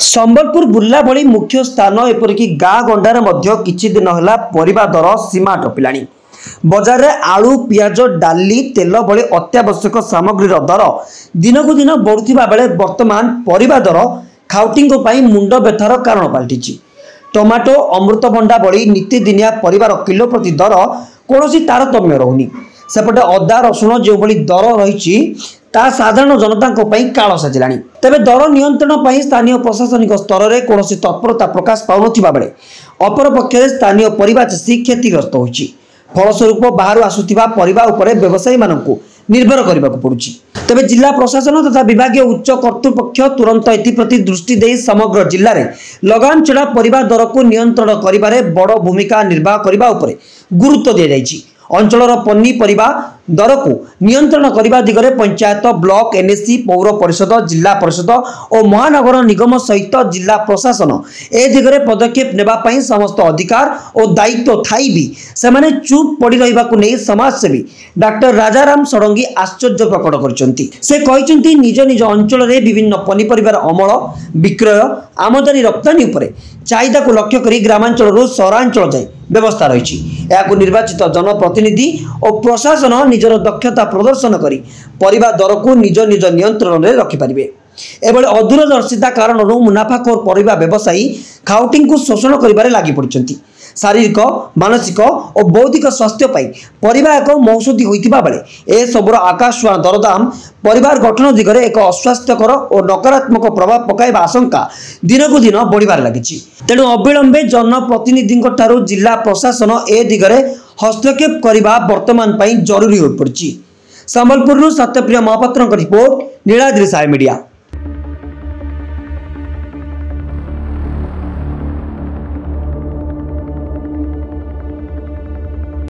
संबलपुर बुर्ला भली मुख्य स्थान एपरिक गाँ गंडार किछि दिन है परिबा दर सीमा टपिलानी। बजार रे आलू पियाज डाली तेल भली अत्यावश्यक सामग्रीर दर दिनक दिन बढ़ुवा बेले वर्तमान परिबा दर खाउटिंग मुंड व्यथार कारण पलटि। टमाटो अमृतभंडा भली नीतिदिनिया परिबार किलो प्रति दर कौन तारतम्य रहुनी। सेपटे अदा रसुण जो भली दर रही ता साधारण जनता काल साजिलानी। तेबे दर नियंत्रण स्थानीय प्रशासनिक स्तर में कौन तत्परता प्रकाश पाउन बेले अपर पक्ष स्थानीय परिबा चाषी क्षतिग्रस्त होइछि। फलस्वरूप बाहर आसुथिबा परिबा उपरे व्यवसायी मानकु निर्भर करने पड़ुछि। तेबे जिला प्रशासन तथा विभागीय उच्च कर्तृपक्ष तुरंत एप्रति दृष्टि दे समग्र जिले में लगाम छड़ा परिबा दर को नियंत्रण करिबारे बड़ भूमिका निर्वाह करने उपरे गुरुत्व दिया जाइछि। अंचलर पनीपरिबा दर को नियंत्रण करने दिगरे पंचायत ब्लॉक एनएससी पौर परिषद जिला परिषद और महानगर निगम सहित जिला प्रशासन ए दिगरे पदक्षेप नेबा पई समस्त अधिकार और दायित्व थाई भी सेमाने चुप पड़ी रहिबा को नै समाजसेवी डॉक्टर राजाराम षडंगी आश्चर्य प्रकट करछंती। से कहिसंती निज निज अंचल रे विभिन्न पनीपरिबार अमल विक्रय आमदानी रप्तानी उपरे चाहिदा को लक्ष्य करी ग्रामांचल सहरांचल जाए व्यवस्था रही। यह निर्वाचित जनप्रतिनिधि और प्रशासन निजर दक्षता प्रदर्शन करी परिबा दर को निज निज नियंत्रण में रखिपारे। एभली अदूरदर्शिता कारण मुनाफाखोर परिबा व्यवसायी खाउटिंग को शोषण करिबारे लागि पड़िछंती। शारीरिक मानसिक और बौद्धिक स्वास्थ्य पाई परिबा एक मौषधि होइतिबा बेले ए सबुर आकाशछुआ दरदाम परिवार गठन दिगरे एक अस्वास्थ्यकर और नकारात्मक प्रभाव पकाइबा आशंका दिनकु दिन बढ़िबार लागिछि। तेणु अविलंबे जनप्रतिनिधि जिला प्रशासन ए दिगरे हस्तक्षेप करने वर्तमान जरूरी हो पड़ी। Sambalpur Satyapriya Mahapatra report Niladri Sai media.